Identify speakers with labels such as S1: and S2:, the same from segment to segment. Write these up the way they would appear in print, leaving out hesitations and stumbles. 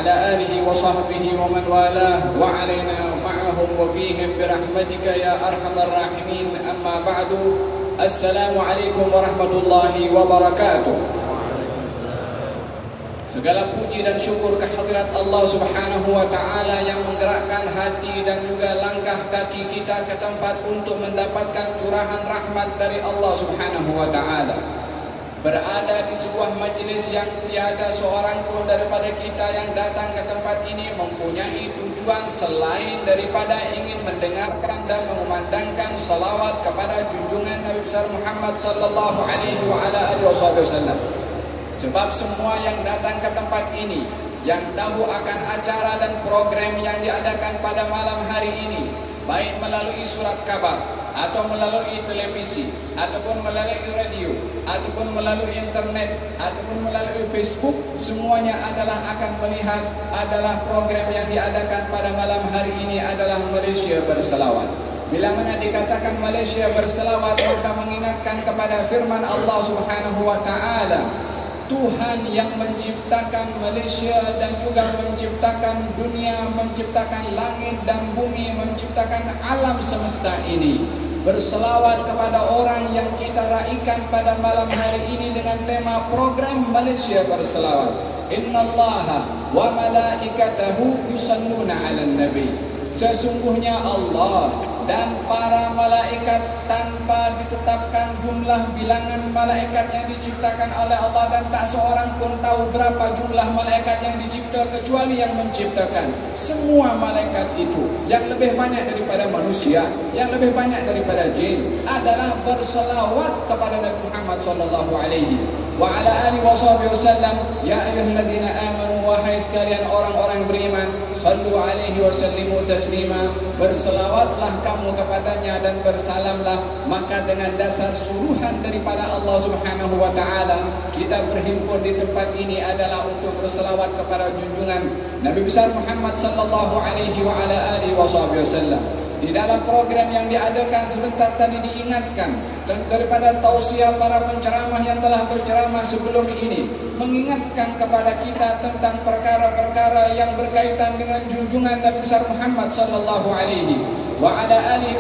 S1: وعلى آله وصحبه ومن والاه وعلينا معهم وفيهم برحمتك يا أرحم الراحمين. أما بعد، السلام عليكم ورحمة الله وبركاته. Segala puji dan syukur kehadirat Allah Subhanahu wa Ta'ala yang menggerakkan hati dan juga langkah kaki kita ke tempat untuk mendapatkan curahan rahmat dari Allah Subhanahu wa Ta'ala. Berada di sebuah majlis yang tiada seorang pun daripada kita yang datang ke tempat ini mempunyai tujuan selain daripada ingin mendengarkan dan mengumandangkan salawat kepada junjungan Nabi besar Muhammad sallallahu alaihi wa ala alihi wasallam. Sebab semua yang datang ke tempat ini, yang tahu akan acara dan program yang diadakan pada malam hari ini, baik melalui surat kabar, atau melalui televisi, ataupun melalui radio, ataupun melalui internet, ataupun melalui Facebook, semuanya adalah akan melihat adalah program yang diadakan pada malam hari ini adalah Malaysia Berselawat. Bila mana dikatakan Malaysia Berselawat, maka mengingatkan kepada firman Allah Subhanahu wa Ta'ala, Tuhan yang menciptakan Malaysia dan juga menciptakan dunia, menciptakan langit dan bumi, menciptakan alam semesta ini, berselawat kepada orang yang kita raikan pada malam hari ini dengan tema program Malaysia Berselawat. Innallaha wa malaikatahu yusalluna 'alan nabi. Sesungguhnya Allah dan para malaikat, tanpa ditetapkan jumlah bilangan malaikat yang diciptakan oleh Allah, dan tak seorang pun tahu berapa jumlah malaikat yang dicipta kecuali yang menciptakan. Semua malaikat itu yang lebih banyak daripada manusia, yang lebih banyak daripada jin, adalah berselawat kepada Nabi Muhammad sallallahu alaihi wa ala alihi wasallam. Ya ayyuhalladzina amanu, wahai sekalian orang-orang beriman, sallu alaihi wasallimu taslima, berselawatlah kamu kepadanya dan bersalamlah. Maka dengan dasar suruhan daripada Allah Subhanahu wa Ta'ala, kita berhimpun di tempat ini adalah untuk berselawat kepada junjungan Nabi besar Muhammad sallallahu alaihi wa ala alihi wasallam. Di dalam program yang diadakan sebentar tadi diingatkan daripada tausiah para penceramah yang telah berceramah sebelum ini, mengingatkan kepada kita tentang perkara-perkara yang berkaitan dengan junjungan Nabi besar Muhammad sallallahu alaihi wa ala alihi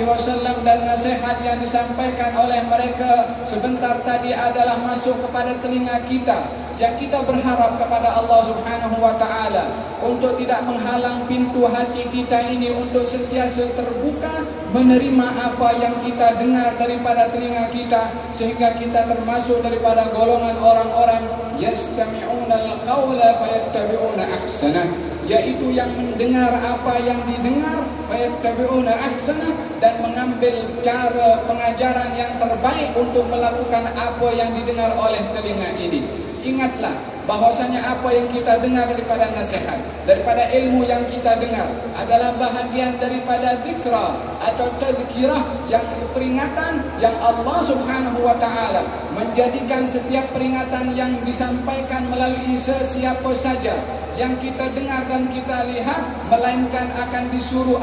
S1: wasallam, dan nasihat yang disampaikan oleh mereka sebentar tadi adalah masuk kepada telinga kita, yang kita berharap kepada Allah Subhanahu wa Ta'ala untuk tidak menghalang pintu hati kita ini untuk sentiasa terbuka menerima apa yang kita dengar daripada telinga kita, sehingga kita termasuk daripada golongan orang-orang yastami'una al-qawla fayattabi'una ahsanah, yaitu yang mendengar apa yang didengar, fayattabi'una ahsanah, dan mengambil cara pengajaran yang terbaik untuk melakukan apa yang didengar oleh telinga ini. Ingatlah bahwasanya apa yang kita dengar daripada nasihat, daripada ilmu yang kita dengar adalah bahagian daripada zikra atau tadhkirah, yang peringatan yang Allah Subhanahu wa Ta'ala menjadikan setiap peringatan yang disampaikan melalui sesiapa saja yang kita dengar dan kita lihat, melainkan akan disuruh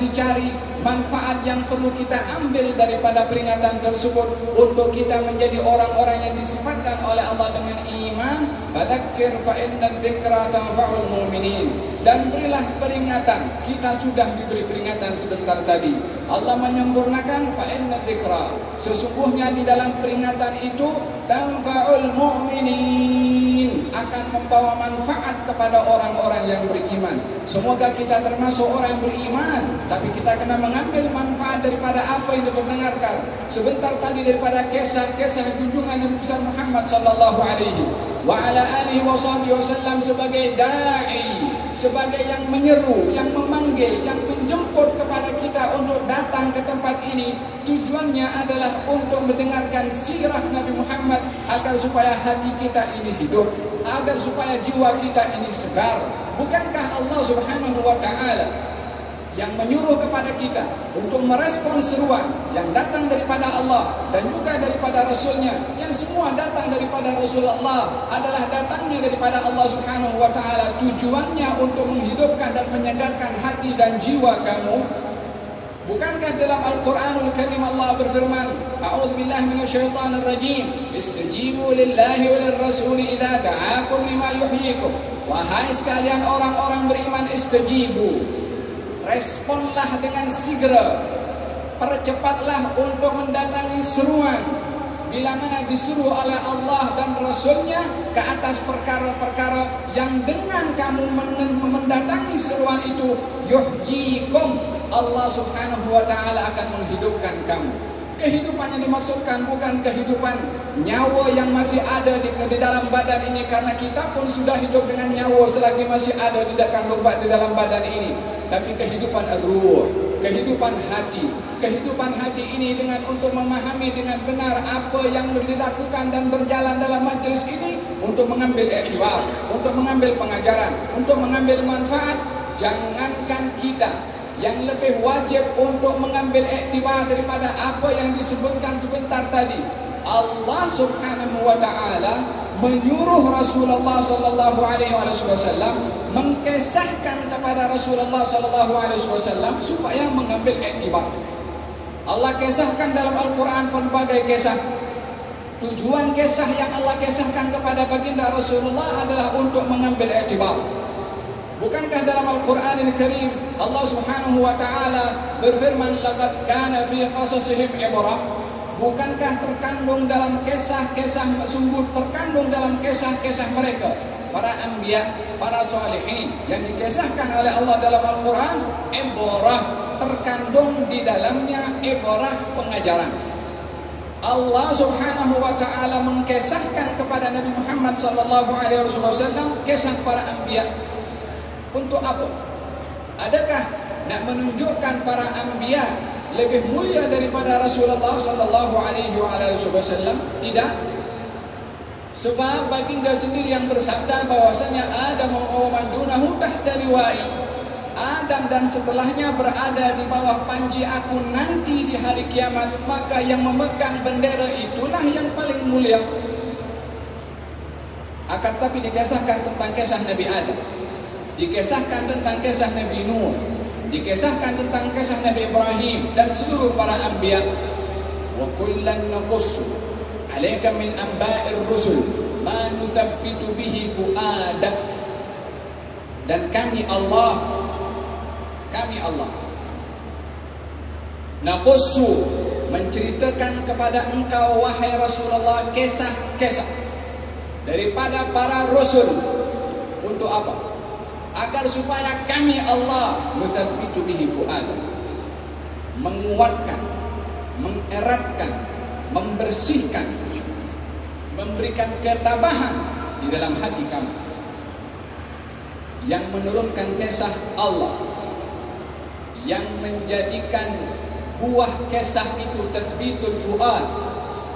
S1: dicari manfaat yang perlu kita ambil daripada peringatan tersebut untuk kita menjadi orang-orang yang disifatkan oleh Allah dengan iman. Fadzakir fa inna dzikra tanfa'ul mu'minin. Dan berilah peringatan. Kita sudah diberi peringatan sebentar tadi. Allah menyempurnakan fa inna dzikra. Sesungguhnya di dalam peringatan itu tanfa'ul mu'minin, akan membawa manfaat kepada orang-orang yang beriman. Semoga kita termasuk orang yang beriman, tapi kita kena mengambil manfaat daripada apa yang diperdengarkan sebentar tadi daripada kisah-kisah junjungan Nabi besar Muhammad sallallahu alaihi wa ala alihi wasallam sebagai dai, sebagai yang menyeru, yang memanggil, yang menjemput kepada kita untuk datang ke tempat ini. Tujuannya adalah untuk mendengarkan sirah Nabi Muhammad agar supaya hati kita ini hidup, agar supaya jiwa kita ini segar. Bukankah Allah Subhanahu wa Ta'ala yang menyuruh kepada kita untuk merespon seruan yang datang daripada Allah dan juga daripada Rasulnya, yang semua datang daripada Rasulullah, adalah datangnya daripada Allah Subhanahu wa Ta'ala. Tujuannya untuk menghidupkan dan menyegarkan hati dan jiwa kamu. Bukankah dalam Al-Quranul Karim Allah berfirman, A'udzu billahi minasyaitonir rajim. Istajibu lillahi walil rasul idza da'akum lima yuhyikum. Wahai sekalian orang-orang beriman, istajibu. Responlah dengan segera. Percepatlah untuk mendatangi seruan. Bila mana disuruh oleh Allah dan Rasulnya ke atas perkara-perkara yang dengan kamu mendatangi seruan itu, yuhyikum, Allah subhanahu wa ta'ala akan menghidupkan kamu. Kehidupan yang dimaksudkan bukan kehidupan nyawa yang masih ada di dalam badan ini, karena kita pun sudah hidup dengan nyawa selagi masih ada di dalam badan ini. Tapi kehidupan ruh, kehidupan hati. Kehidupan hati ini dengan untuk memahami dengan benar apa yang dilakukan dan berjalan dalam majlis ini, untuk mengambil iktibar, untuk mengambil pengajaran, untuk mengambil manfaat. Jangankan kita, yang lebih wajib untuk mengambil iktibar daripada apa yang disebutkan sebentar tadi, Allah subhanahu wa ta'ala menyuruh Rasulullah sallallahu alaihi wasallam, mengkisahkan kepada Rasulullah sallallahu alaihi wasallam supaya mengambil iktibar. Allah kisahkan dalam Al-Quran pelbagai kisah. Tujuan kisah yang Allah kisahkan kepada baginda Rasulullah adalah untuk mengambil iktibar. Bukankah dalam Al-Quran Al-Karim Allah subhanahu wa ta'ala berfirman, laqad kana fi qasasihim ibrah. Bukankah terkandung dalam kisah-kisah, sungguh terkandung dalam kisah-kisah mereka, para anbiya, para salihin yang dikisahkan oleh Allah dalam Al-Quran, ibrah, terkandung di dalamnya ibrah, pengajaran. Allah subhanahu wa ta'ala mengkisahkan kepada Nabi Muhammad sallallahu alaihi wasallam kisah para anbiya. Untuk apa? Adakah nak menunjukkan para anbiya lebih mulia daripada Rasulullah sallallahu alaihi wasallam? Tidak. Sebab baginda sendiri yang bersabda bahwasanya Adam wa man dunahu tahta liwa'i. Adam dan setelahnya berada di bawah panji aku nanti di hari kiamat, maka yang memegang bendera itulah yang paling mulia. Akan tapi dikisahkan tentang kisah Nabi Adam, dikisahkan tentang kisah Nabi Nuh, dikisahkan tentang kisah Nabi Ibrahim dan seluruh para anbiya. Wa kullan naqussu 'alaika min anba'ir rusul ma nuthabbitu bihi fu'adak. Dan kami Allah naqussu, menceritakan kepada engkau wahai Rasulullah kisah-kisah daripada para rasul. Untuk apa? Agar supaya kami Allah nuthabbitu bihi fu'adak, menguatkan, mengeratkan, membersihkan, memberikan ketabahan di dalam hati kamu. Yang menurunkan kisah Allah, yang menjadikan buah kisah itu tathbitul fu'ad,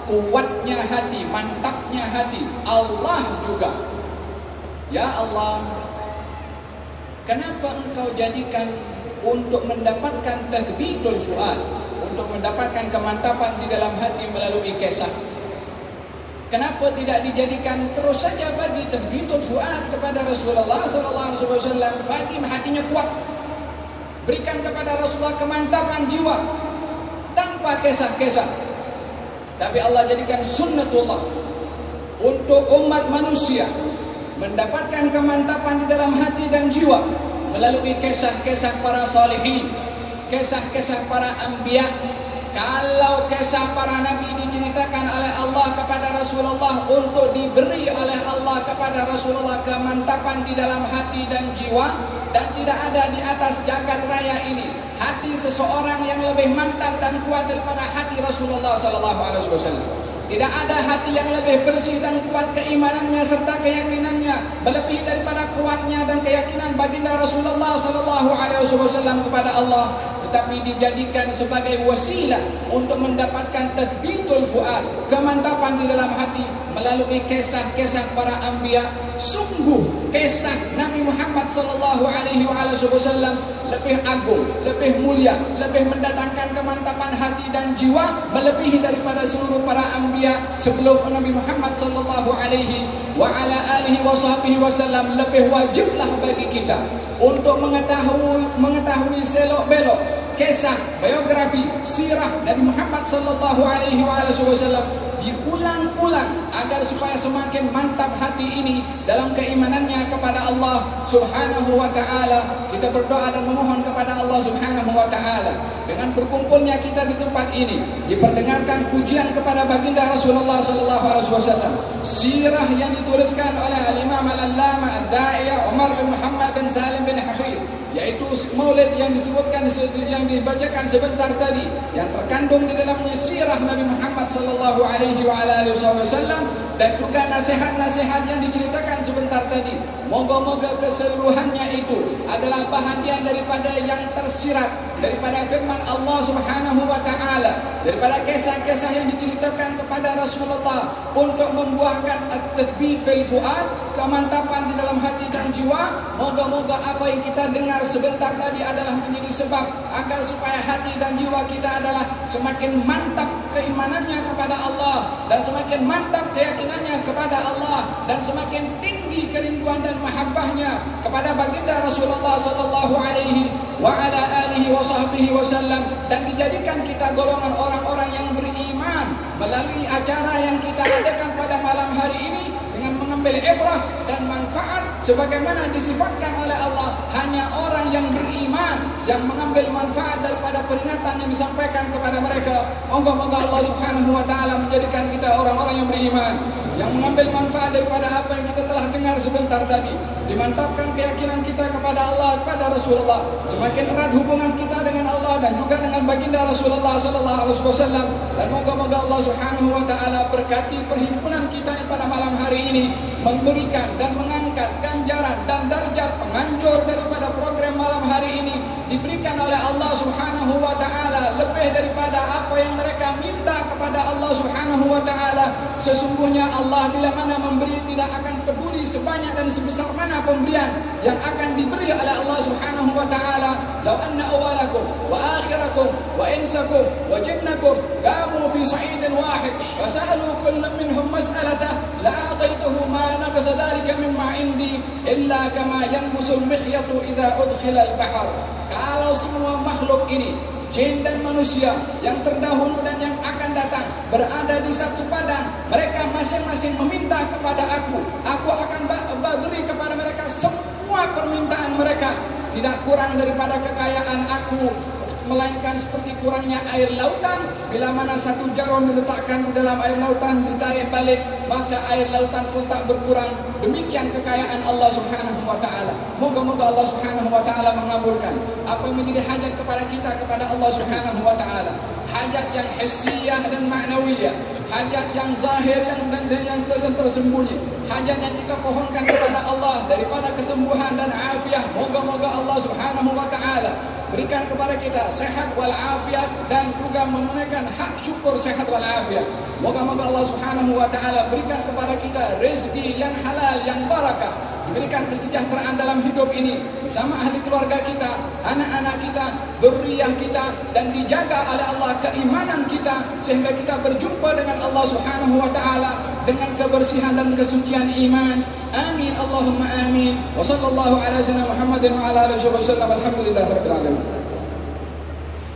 S1: kuatnya hati, mantapnya hati, Allah juga. Ya Allah, kenapa engkau jadikan untuk mendapatkan tathbitul fu'ad, untuk mendapatkan kemantapan di dalam hati melalui kisah? Kenapa tidak dijadikan terus saja bagi tathbitul fu'ad kepada Rasulullah sallallahu alaihi wasallam, bagi hatinya kuat, berikan kepada Rasulullah kemantapan jiwa tanpa kisah-kisah. Tapi Allah jadikan sunnatullah untuk umat manusia mendapatkan kemantapan di dalam hati dan jiwa melalui kisah-kisah para salihin, kisah-kisah para anbiya. Kalau kisah para nabi diceritakan oleh Allah kepada Rasulullah untuk diberi oleh Allah kepada Rasulullah kemantapan di dalam hati dan jiwa, dan tidak ada di atas jagat raya ini hati seseorang yang lebih mantap dan kuat daripada hati Rasulullah sallallahu alaihi wasallam. Tidak ada hati yang lebih bersih dan kuat keimanannya serta keyakinannya melebihi daripada kuatnya dan keyakinan baginda Rasulullah sallallahu alaihi wasallam kepada Allah, tetapi dijadikan sebagai wasilah untuk mendapatkan tathbitul fuad, kemantapan di dalam hati melalui kisah-kisah para anbiya. Sungguh kisah Nabi Muhammad sallallahu alaihi wasallam lebih agung, lebih mulia, lebih mendatangkan kemantapan hati dan jiwa melebihi daripada seluruh para anbiya sebelum Nabi Muhammad sallallahu alaihi wasallam. Lebih wajiblah bagi kita untuk mengetahui selok belok kisah, biografi, sirah Nabi Muhammad sallallahu alaihi wasallam diulang-ulang agar supaya semakin mantap hati ini dalam keimanannya kepada Allah Subhanahu wa taala. Kita berdoa dan memohon kepada Allah Subhanahu wa taala dengan berkumpulnya kita di tempat ini, diperdengarkan pujian kepada baginda Rasulullah sallallahu alaihi wasallam, sirah yang dituliskan oleh Al-Imam Al-Allamah Ad-Da'iyah Umar bin Muhammad bin Salim bin Hafid, yaitu maulid yang disebutkan, yang dibacakan sebentar tadi, yang terkandung di dalamnya sirah Nabi Muhammad sallallahu alaihi wasallam, dan juga nasihat-nasihat yang diceritakan sebentar tadi. Moga-moga keseluruhannya itu adalah bahagian daripada yang tersirat daripada firman Allah Subhanahu wa taala, daripada kisah-kisah yang diceritakan kepada Rasulullah untuk membuahkan at-tathbit fil fuad, kemantapan di dalam hati dan jiwa. Moga-moga apa yang kita dengar sebentar tadi adalah menjadi sebab agar supaya hati dan jiwa kita adalah semakin mantap keimanannya kepada Allah, dan semakin mantap keyakinannya kepada Allah, dan semakin tinggi kerinduan dan mahabbahnya kepada baginda Rasulullah sallallahu alaihi wa ala alihi wa sahbihi wasallam, dan dijadikan kita golongan orang-orang yang beriman melalui acara yang kita adakan pada malam hari ini dengan mengambil ibrah dan manfaat sebagaimana disifatkan oleh Allah. Hanya orang yang beriman yang mengambil manfaat daripada peringatan yang disampaikan kepada mereka. Moga-moga Allah Subhanahu wa taala menjadikan kita orang-orang yang beriman, yang mengambil manfaat daripada apa yang kita telah dengar sebentar tadi, dimantapkan keyakinan kita kepada Allah, kepada Rasulullah, semakin erat hubungan kita dengan Allah dan juga dengan baginda Rasulullah sallallahu alaihi wasallam. Dan moga-moga Allah Subhanahu wa taala berkati perhimpunan kita pada malam hari ini, memberikan dan mengangkat ganjaran dan darjat penganjur daripada program malam hari ini diberikan oleh Allah Subhanahu wa taala lebih daripada apa yang mereka minta kepada Allah Subhanahu wa taala. Sesungguhnya Allah bila mana memberi tidak akan peduli sebanyak dan sebesar mana pemberian yang akan diberi oleh Allah Subhanahu wa taala. Law anna awwalakum wa akhirakum wa insakum wa jinnakum qamu fi sa'idin wahid wa sa'alu kullam minhum mas'alatah la'ataituhu ma naqasa dhalika mimma indi illa kama yanqusul mikhyatu idza udkhila al-bahr. Kalau semua makhluk ini, jin dan manusia yang terdahulu dan yang akan datang, berada di satu padang, mereka masing-masing meminta kepada aku akan beri kepada mereka semua permintaan mereka, tidak kurang daripada kekayaan aku, melainkan seperti kurangnya air lautan. Bila mana satu jarum diletakkan di dalam air lautan, ditarik balik, maka air lautan pun tak berkurang. Demikian kekayaan Allah Subhanahu wa taala. Moga-moga Allah Subhanahu wa taala mengabulkan apa yang menjadi hajat kepada kita kepada Allah Subhanahu wa taala. Hajat yang hissiyah dan ma'nawiyah, hajat yang zahir yang tersembunyi, hajat yang kita pohonkan kepada Allah daripada kesembuhan dan afiat. Moga-moga Allah Subhanahu wa taala berikan kepada kita sehat wal afiat dan juga menunaikan hak syukur sehat wal afiat. Moga-moga Allah Subhanahu wa taala berikan kepada kita rezeki yang halal, yang barakah, diberikan kesejahteraan dalam hidup ini bersama ahli keluarga kita, anak-anak kita, zuriyah kita, dan dijaga oleh Allah keimanan kita sehingga kita berjumpa dengan Allah Subhanahu wa taala dengan kebersihan dan kesucian iman. Amin Allahumma amin. Wa sallallahu ala sayyidina Muhammadin wa ala alihi wasallam. Alhamdulillahirabbil alamin.